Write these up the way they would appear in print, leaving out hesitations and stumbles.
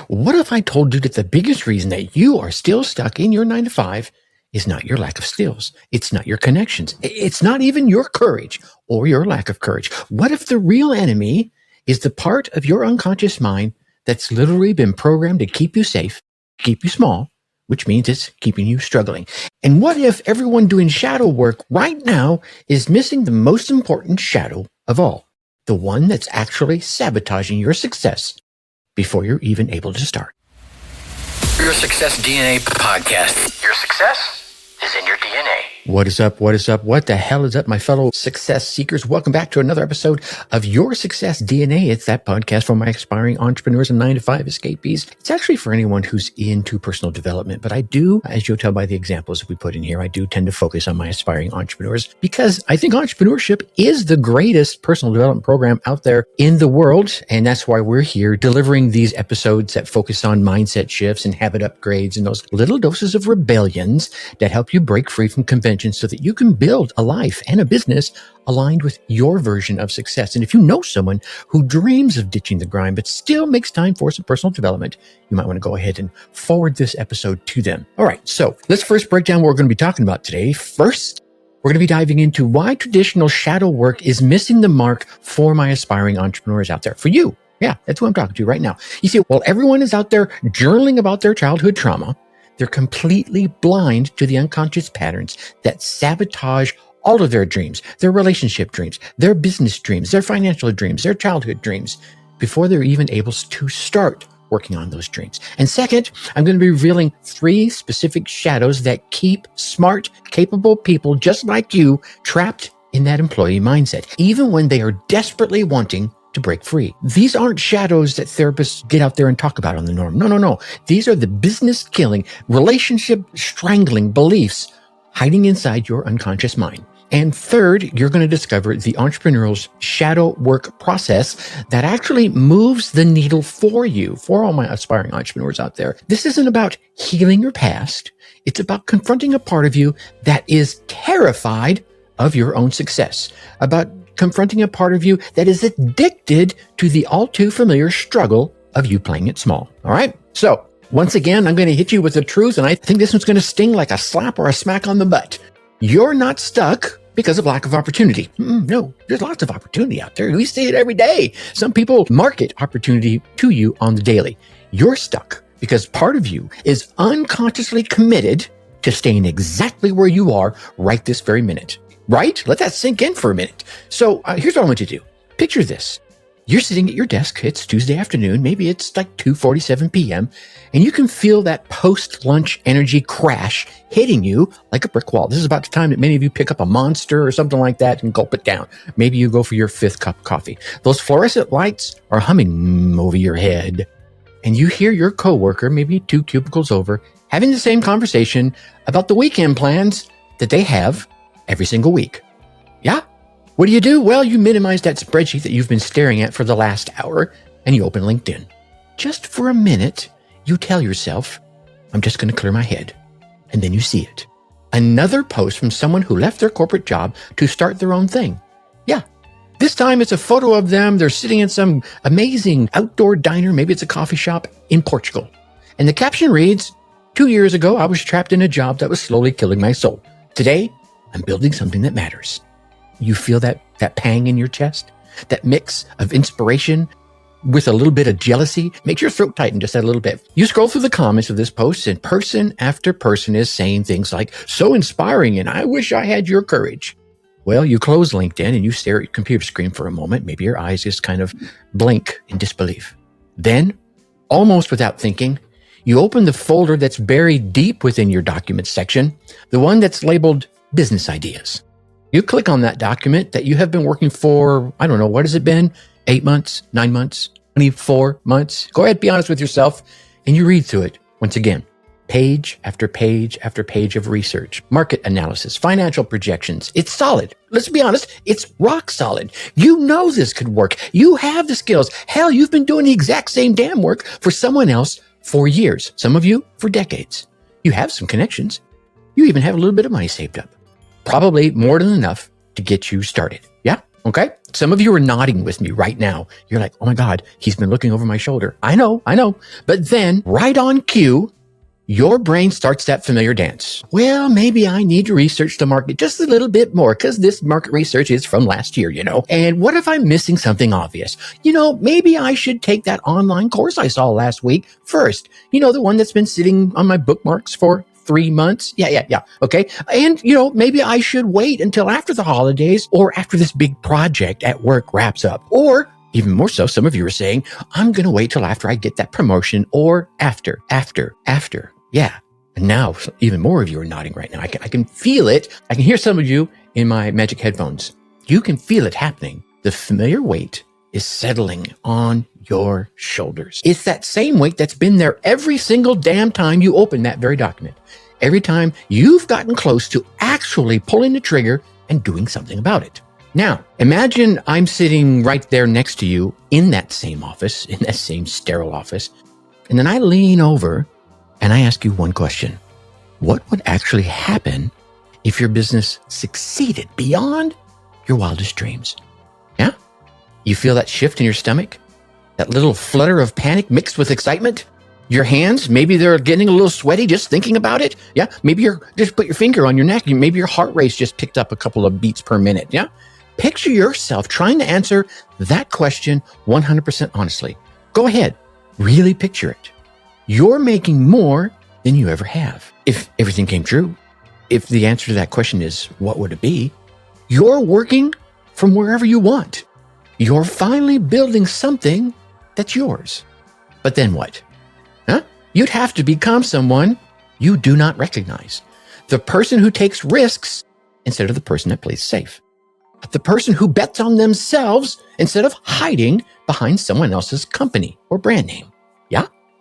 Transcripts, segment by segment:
What if I told you that the biggest reason that you are still stuck in your 9 to 5 is not your lack of skills? It's not your connections. It's not even your courage or your lack of courage. What if the real enemy is the part of your unconscious mind that's literally been programmed to keep you safe, keep you small, which means it's keeping you struggling? And what if everyone doing shadow work right now is missing the most important shadow of all, the one that's actually sabotaging your success before you're even able to start? Your Success DNA podcast. Your success is in your DNA. What is up? What is up? What the hell is up, my fellow success seekers? Welcome back to another episode of Your Success DNA. It's that podcast for my aspiring entrepreneurs and 9 to 5 escapees. It's actually for anyone who's into personal development, but I do, as you'll tell by the examples we put in here, I do tend to focus on my aspiring entrepreneurs because I think entrepreneurship is the greatest personal development program out there in the world. And that's why we're here delivering these episodes that focus on mindset shifts and habit upgrades and those little doses of rebellions that help you break free from convention so that you can build a life and a business aligned with your version of success. And if you know someone who dreams of ditching the grind, but still makes time for some personal development, you might want to go ahead and forward this episode to them. All right. So let's first break down what we're going to be talking about today. First, we're going to be diving into why traditional shadow work is missing the mark for my aspiring entrepreneurs out there. For you. Yeah, that's who I'm talking to right now. You see, while everyone is out there journaling about their childhood trauma, they're completely blind to the unconscious patterns that sabotage all of their dreams, their relationship dreams, their business dreams, their financial dreams, their childhood dreams, before they're even able to start working on those dreams. And second, I'm going to be revealing 3 specific shadows that keep smart, capable people just like you trapped in that employee mindset, even when they are desperately wanting to break free. These aren't shadows that therapists get out there and talk about on the norm. No. These are the business killing, relationship strangling beliefs hiding inside your unconscious mind. And third, you're going to discover the entrepreneurial's shadow work process that actually moves the needle for you, for all my aspiring entrepreneurs out there. This isn't about healing your past. It's about confronting a part of you that is terrified of your own success, about confronting a part of you that is addicted to the all too familiar struggle of you playing it small. All right. So once again, I'm going to hit you with the truth. And I think this one's going to sting like a slap or a smack on the butt. You're not stuck because of lack of opportunity. No, there's lots of opportunity out there. We see it every day. Some people market opportunity to you on the daily. You're stuck because part of you is unconsciously committed to staying exactly where you are right this very minute. Right? Let that sink in for a minute. So here's what I want you to do. Picture this. You're sitting at your desk. It's Tuesday afternoon. Maybe it's like 2:47 p.m. And you can feel that post-lunch energy crash hitting you like a brick wall. This is about the time that many of you pick up a Monster or something like that and gulp it down. Maybe you go for your 5th cup of coffee. Those fluorescent lights are humming over your head. And you hear your coworker, maybe 2 cubicles over, having the same conversation about the weekend plans that they have every single week. Yeah. What do? Well, you minimize that spreadsheet that you've been staring at for the last hour and you open LinkedIn. Just for a minute, you tell yourself, I'm just going to clear my head. And then you see it. Another post from someone who left their corporate job to start their own thing. Yeah. This time it's a photo of them. They're sitting in some amazing outdoor diner. Maybe it's a coffee shop in Portugal. And the caption reads, 2 years ago, I was trapped in a job that was slowly killing my soul. Today, I'm building something that matters. You feel that pang in your chest? That mix of inspiration with a little bit of jealousy makes your throat tighten just a little bit. You scroll through the comments of this post and person after person is saying things like, so inspiring and I wish I had your courage. Well, you close LinkedIn and you stare at your computer screen for a moment. Maybe your eyes just kind of blink in disbelief. Then, almost without thinking, you open the folder that's buried deep within your documents section, the one that's labeled business ideas. You click on that document that you have been working for, I don't know, what has it been? 8 months, 9 months, 24 months? Go ahead, be honest with yourself, and you read through it once again. Page after page after page of research, market analysis, financial projections. It's solid. Let's be honest, it's rock solid. You know this could work. You have the skills. Hell, you've been doing the exact same damn work for someone else for years. Some of you for decades. You have some connections. You even have a little bit of money saved up. Probably more than enough to get you started. Yeah? Okay. Some of you are nodding with me right now. You're like, oh my God, he's been looking over my shoulder. I know. But then right on cue, your brain starts that familiar dance. Well, maybe I need to research the market just a little bit more because this market research is from last year, And what if I'm missing something obvious? Maybe I should take that online course I saw last week first. The one that's been sitting on my bookmarks for 3 months. Yeah. Okay. And, maybe I should wait until after the holidays or after this big project at work wraps up. Or even more so, some of you are saying, I'm going to wait till after I get that promotion or after. Yeah. And now even more of you are nodding right now. I can feel it. I can hear some of you in my magic headphones. You can feel it happening. The familiar weight is settling on your shoulders. It's that same weight that's been there every single damn time you open that very document. Every time you've gotten close to actually pulling the trigger and doing something about it. Now, imagine I'm sitting right there next to you in that same office, in that same sterile office, and then I lean over and I ask you one question. What would actually happen if your business succeeded beyond your wildest dreams? Yeah? You feel that shift in your stomach? That little flutter of panic mixed with excitement? Your hands, maybe they're getting a little sweaty just thinking about it. Yeah? Maybe you're just put your finger on your neck. Maybe your heart rate just picked up a couple of beats per minute. Yeah? Picture yourself trying to answer that question 100% honestly. Go ahead. Really picture it. You're making more than you ever have. If everything came true, if the answer to that question is, what would it be? You're working from wherever you want. You're finally building something that's yours. But then what? Huh? You'd have to become someone you do not recognize. The person who takes risks instead of the person that plays safe. The person who bets on themselves instead of hiding behind someone else's company or brand name.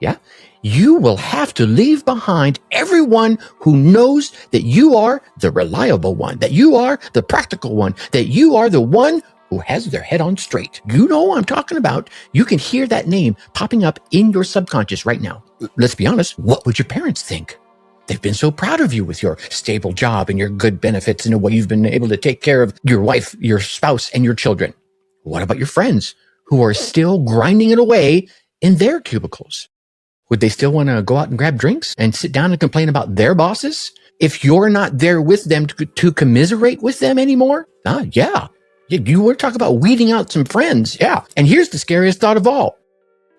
Yeah. You will have to leave behind everyone who knows that you are the reliable one, that you are the practical one, that you are the one who has their head on straight. You know what I'm talking about. You can hear that name popping up in your subconscious right now. Let's be honest. What would your parents think? They've been so proud of you with your stable job and your good benefits and the way you've been able to take care of your wife, your spouse, and your children. What about your friends who are still grinding it away in their cubicles? Would they still want to go out and grab drinks and sit down and complain about their bosses if you're not there with them to commiserate with them anymore? Yeah. You want to talk about weeding out some friends. Yeah. And here's the scariest thought of all.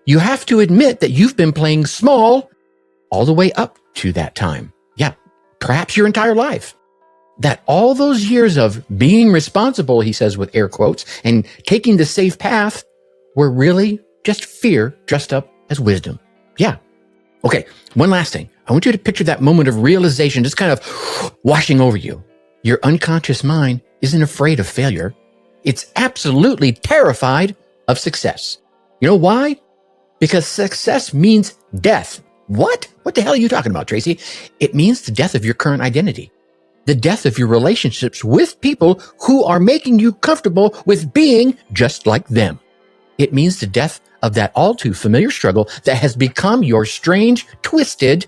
You have to admit that you've been playing small all the way up to that time. Yeah. Perhaps your entire life. That all those years of being responsible, he says with air quotes, and taking the safe path were really just fear dressed up as wisdom. Yeah. Okay. One last thing. I want you to picture that moment of realization just kind of washing over you. Your unconscious mind isn't afraid of failure. It's absolutely terrified of success. You know why? Because success means death. What? What the hell are you talking about, Tracy? It means the death of your current identity. The death of your relationships with people who are making you comfortable with being just like them. It means the death of that all too familiar struggle that has become your strange, twisted,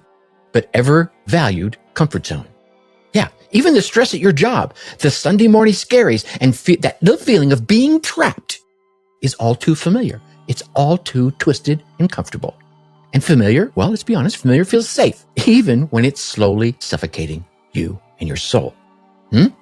but ever valued comfort zone. Yeah, even the stress at your job, the Sunday morning scaries, and that little feeling of being trapped is all too familiar. It's all too twisted and comfortable. And familiar, well, let's be honest, familiar feels safe, even when it's slowly suffocating you and your soul.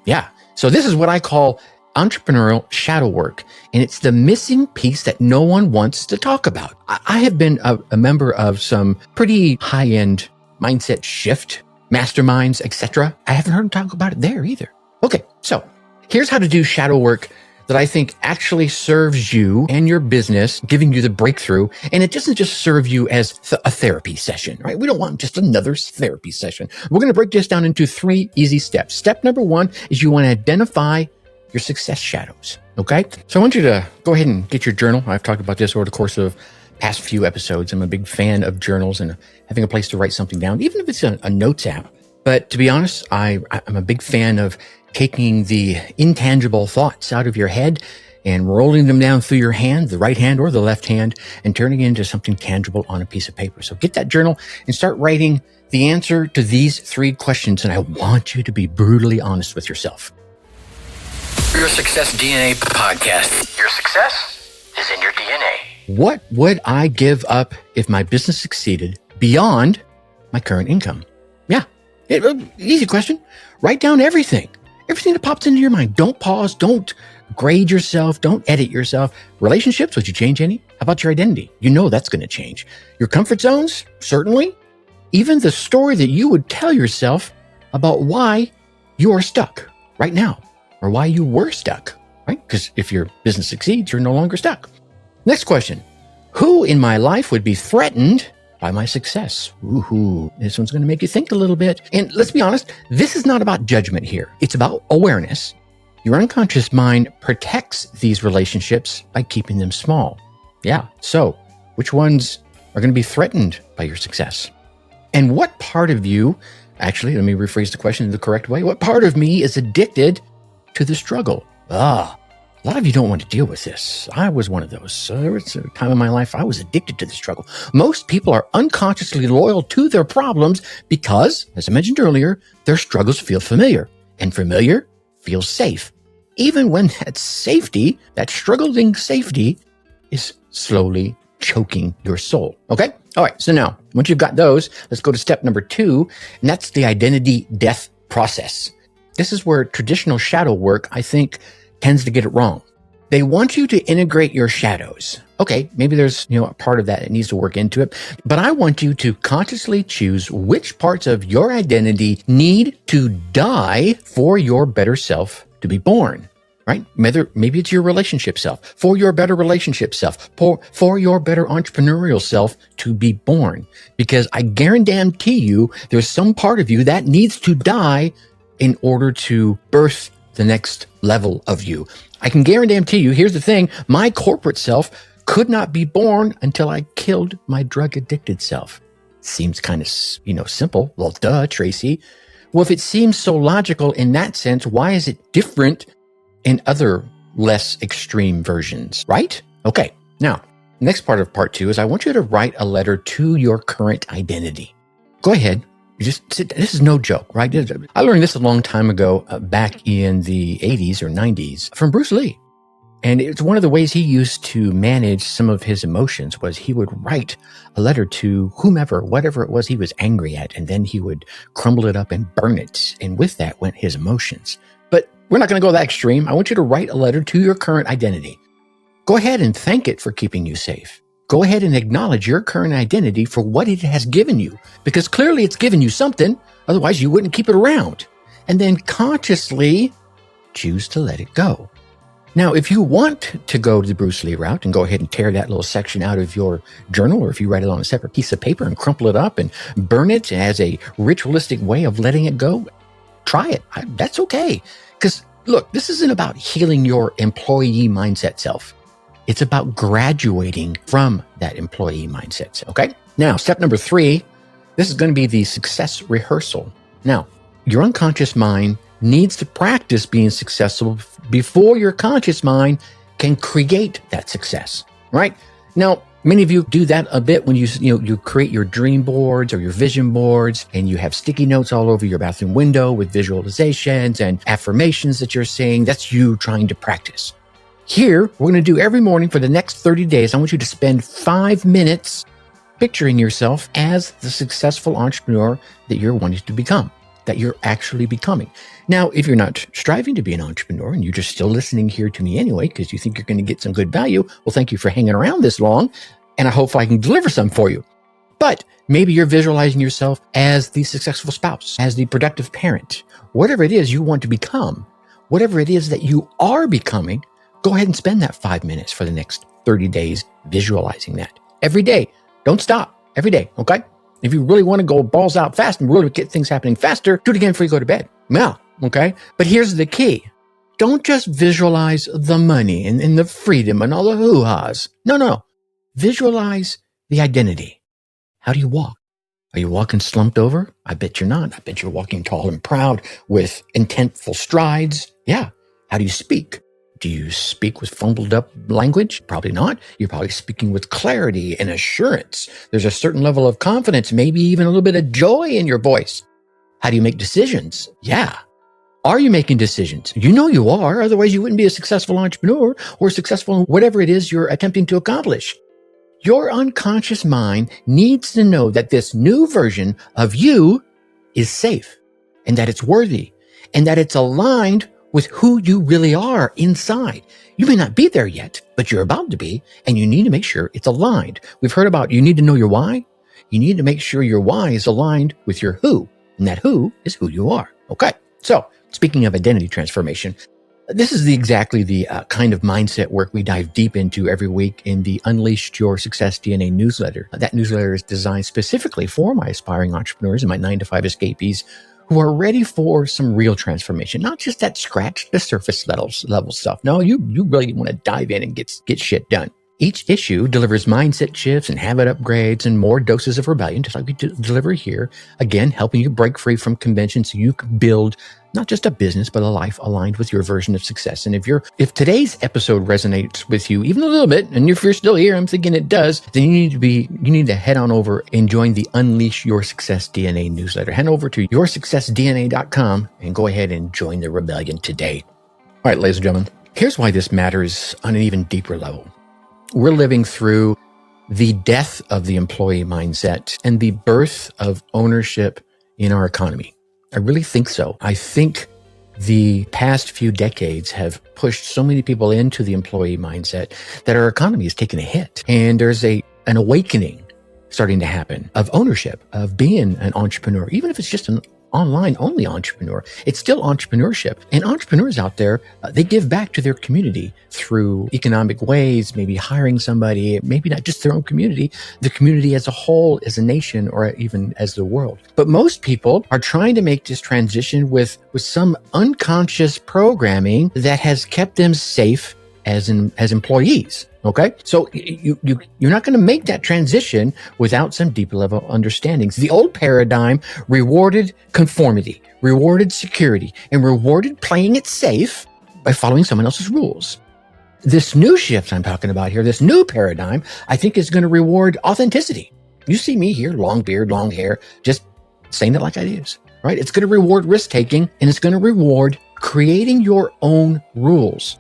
Yeah, so this is what I call entrepreneurial shadow work, and it's the missing piece that no one wants to talk about. I have been a member of some pretty high-end mindset shift masterminds, etc. I haven't heard them talk about it there either. Okay, so here's how to do shadow work that I think actually serves you and your business, giving you the breakthrough. And it doesn't just serve you as a therapy session, right? We don't want just another therapy session. We're going to break this down into 3 easy steps. Step number 1 is you want to identify your success shadows. Okay. So I want you to go ahead and get your journal. I've talked about this over the course of past few episodes. I'm a big fan of journals and having a place to write something down, even if it's a notes app. But to be honest, I'm a big fan of taking the intangible thoughts out of your head and rolling them down through your hand, the right hand or the left hand, and turning it into something tangible on a piece of paper. So get that journal and start writing the answer to these 3 questions. And I want you to be brutally honest with yourself. Your Success DNA podcast. Your success is in your DNA. What would I give up if my business succeeded beyond my current income? Yeah, easy question. Write down everything that pops into your mind. Don't pause. Don't grade yourself. Don't edit yourself. Relationships, would you change any? How about your identity? You know that's going to change. Your comfort zones, certainly. Even the story that you would tell yourself about why you are stuck right now or why you were stuck, right? Because if your business succeeds, you're no longer stuck. Next question. Who in my life would be threatened by my success? Ooh, this one's going to make you think a little bit. And let's be honest, this is not about judgment here. It's about awareness. Your unconscious mind protects these relationships by keeping them small. Yeah, so which ones are going to be threatened by your success? And what part of you, actually, let me rephrase the question in the correct way. What part of me is addicted to the struggle? A lot of you don't want to deal with this. I was one of those. There was a time in my life I was addicted to the struggle. Most people are unconsciously loyal to their problems because, as I mentioned earlier, their struggles feel familiar, and familiar feels safe. Even when that safety, that struggling safety, is slowly choking your soul. Okay? All right. So now, once you've got those, let's go to step number 2, and that's the identity death process. This is where traditional shadow work, I think, tends to get it wrong. They want you to integrate your shadows. Okay, maybe there's, a part of that needs to work into it, but I want you to consciously choose which parts of your identity need to die for your better self to be born, right? Maybe it's your relationship self, for your better relationship self, for your better entrepreneurial self to be born. Because I guarantee you there's some part of you that needs to die in order to birth the next level of you. I can guarantee you, here's the thing, my corporate self could not be born until I killed my drug addicted self. Seems kind of, simple. Well, duh, Tracy. Well, if it seems so logical in that sense, why is it different in other less extreme versions, right? Okay. Now, next part of part 2 is I want you to write a letter to your current identity. Go ahead. This is no joke, right? I learned this a long time ago, back in the 80s or 90s from Bruce Lee. And it's one of the ways he used to manage some of his emotions was he would write a letter to whomever, whatever it was he was angry at, and then he would crumble it up and burn it. And with that went his emotions. But we're not going to go that extreme. I want you to write a letter to your current identity. Go ahead and thank it for keeping you safe. Go ahead and acknowledge your current identity for what it has given you, because clearly it's given you something. Otherwise, you wouldn't keep it around. And then consciously choose to let it go. Now, if you want to go the Bruce Lee route and go ahead and tear that little section out of your journal, or if you write it on a separate piece of paper and crumple it up and burn it as a ritualistic way of letting it go, try it. That's okay. Because look, this isn't about healing your employee mindset self. It's about graduating from that employee mindset. Okay. Now, step number 3, this is going to be the success rehearsal. Now, your unconscious mind needs to practice being successful before your conscious mind can create that success, right? Now, many of you do that a bit when you create your dream boards or your vision boards, and you have sticky notes all over your bathroom window with visualizations and affirmations that you're saying. That's you trying to practice. Here, we're going to do every morning for the next 30 days. I want you to spend 5 minutes picturing yourself as the successful entrepreneur that you're wanting to become, that you're actually becoming. Now, if you're not striving to be an entrepreneur and you're just still listening here to me anyway, because you think you're going to get some good value, well, thank you for hanging around this long, and I hope I can deliver some for you. But maybe you're visualizing yourself as the successful spouse, as the productive parent, whatever it is you want to become, whatever it is that you are becoming. Go ahead and spend that 5 minutes for the next 30 days visualizing that. Every day. Don't stop. Every day. Okay? If you really want to go balls out fast and really get things happening faster, do it again before you go to bed. Yeah. Okay? But here's the key. Don't just visualize the money and the freedom and all the hoo-has. No. Visualize the identity. How do you walk? Are you walking slumped over? I bet you're not. I bet you're walking tall and proud with intentful strides. Yeah. How do you speak? Do you speak with fumbled up language? Probably not. You're probably speaking with clarity and assurance. There's a certain level of confidence, maybe even a little bit of joy in your voice. How do you make decisions? Yeah. Are you making decisions? You know you are. Otherwise, you wouldn't be a successful entrepreneur or successful in whatever it is you're attempting to accomplish. Your unconscious mind needs to know that this new version of you is safe and that it's worthy and that it's aligned with who you really are inside. You may not be there yet, but you're about to be, and you need to make sure it's aligned. We've heard about you need to know your why. You need to make sure your why is aligned with your who, and that who is who you are. Okay. So speaking of identity transformation, this is exactly the kind of mindset work we dive deep into every week in the Unleash Your Success DNA newsletter. That newsletter is designed specifically for my aspiring entrepreneurs and my 9-to-5 escapees who are ready for some real transformation, not just that scratch the surface level stuff. No, you really want to dive in and get shit done. Each issue delivers mindset shifts and habit upgrades and more doses of rebellion, just like we deliver here. Again, helping you break free from convention so you can build not just a business, but a life aligned with your version of success. And if today's episode resonates with you even a little bit, and if you're still here, I'm thinking it does, then you need to head on over and join the Unleash Your Success DNA newsletter. Head over to yoursuccessdna.com and go ahead and join the rebellion today. All right, ladies and gentlemen, here's why this matters on an even deeper level. We're living through the death of the employee mindset and the birth of ownership in our economy. I really think so. I think the past few decades have pushed so many people into the employee mindset that our economy has taken a hit. And there's an awakening starting to happen of ownership, of being an entrepreneur, even if it's just an online only entrepreneur. It's still entrepreneurship. And entrepreneurs out there, they give back to their community through economic ways, maybe hiring somebody, maybe not just their own community, the community as a whole, as a nation, or even as the world. But most people are trying to make this transition with some unconscious programming that has kept them safe as employees. Okay, so you're not going to make that transition without some deeper level understandings. The old paradigm rewarded conformity, rewarded security, and rewarded playing it safe by following someone else's rules. This new shift I'm talking about here, this new paradigm, I think is going to reward authenticity. You see me here, long beard, long hair, just saying it like it is, right? It's going to reward risk taking, and it's going to reward creating your own rules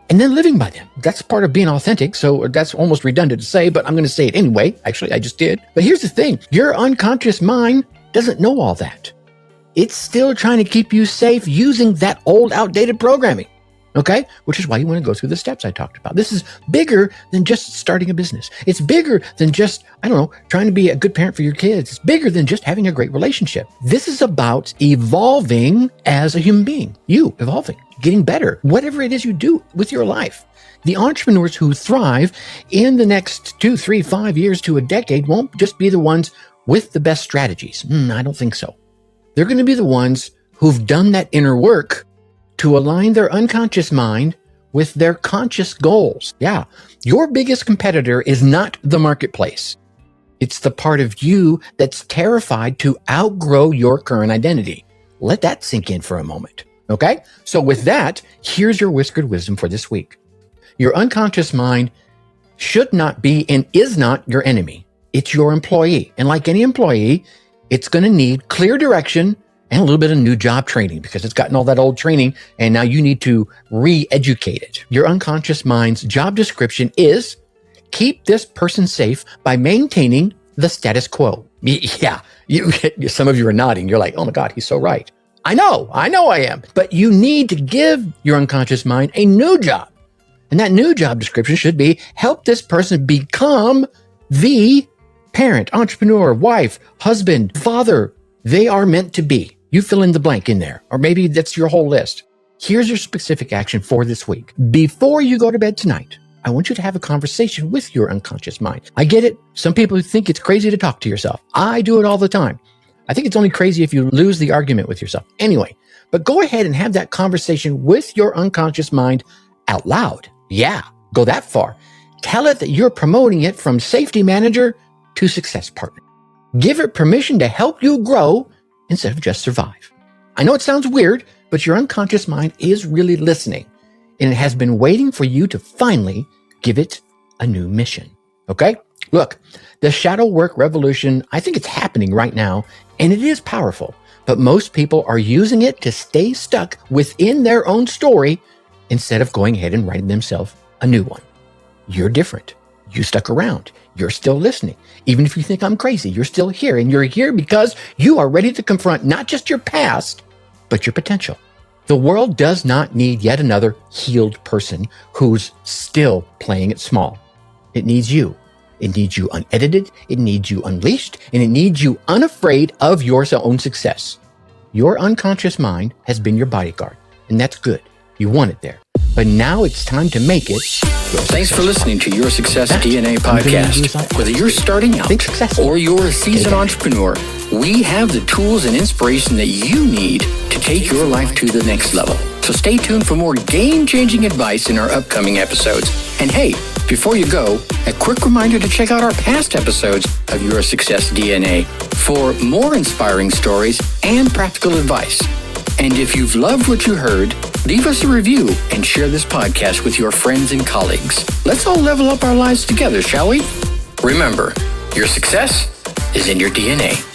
and then living by them. That's part of being authentic. So that's almost redundant to say, but I'm going to say it anyway. Actually, I just did. But here's the thing. Your unconscious mind doesn't know all that. It's still trying to keep you safe using that old, outdated programming. Okay? Which is why you want to go through the steps I talked about. This is bigger than just starting a business. It's bigger than just, trying to be a good parent for your kids. It's bigger than just having a great relationship. This is about evolving as a human being. You evolving, getting better, whatever it is you do with your life. The entrepreneurs who thrive in the next 2, 3, 5 years to a decade won't just be the ones with the best strategies. I don't think so. They're going to be the ones who've done that inner work to align their unconscious mind with their conscious goals. Yeah, your biggest competitor is not the marketplace. It's the part of you that's terrified to outgrow your current identity. Let that sink in for a moment. Okay? So with that, here's your whispered wisdom for this week. Your unconscious mind should not be and is not your enemy. It's your employee. And like any employee, it's going to need clear direction and a little bit of new job training because it's gotten all that old training and now you need to re-educate it. Your unconscious mind's job description is keep this person safe by maintaining the status quo. Yeah, some of you are nodding. You're like, oh my God, he's so right. I know I am. But you need to give your unconscious mind a new job. And that new job description should be help this person become the parent, entrepreneur, wife, husband, father they are meant to be. You fill in the blank in there, or maybe that's your whole list. Here's your specific action for this week. Before you go to bed tonight, I want you to have a conversation with your unconscious mind. I get it. Some people think it's crazy to talk to yourself. I do it all the time. I think it's only crazy if you lose the argument with yourself. Anyway, but go ahead and have that conversation with your unconscious mind out loud. Yeah, go that far. Tell it that you're promoting it from safety manager to success partner. Give it permission to help you grow instead of just survive. I know it sounds weird, but your unconscious mind is really listening, and it has been waiting for you to finally give it a new mission. Okay? Look, the shadow work revolution, I think it's happening right now, and it is powerful. But most people are using it to stay stuck within their own story instead of going ahead and writing themselves a new one. You're different. You stuck around. You're still listening. Even if you think I'm crazy, you're still here. And you're here because you are ready to confront not just your past, but your potential. The world does not need yet another healed person who's still playing it small. It needs you. It needs you unedited. It needs you unleashed. And it needs you unafraid of your own success. Your unconscious mind has been your bodyguard. And that's good. You want it there. But now it's time to make it. Thanks for listening to Your Success DNA podcast. Whether you're starting out or you're a seasoned entrepreneur, we have the tools and inspiration that you need to take your life to the next level. So stay tuned for more game-changing advice in our upcoming episodes. And hey, before you go, a quick reminder to check out our past episodes of Your Success DNA for more inspiring stories and practical advice. And if you've loved what you heard, leave us a review and share this podcast with your friends and colleagues. Let's all level up our lives together, shall we? Remember, your success is in your DNA.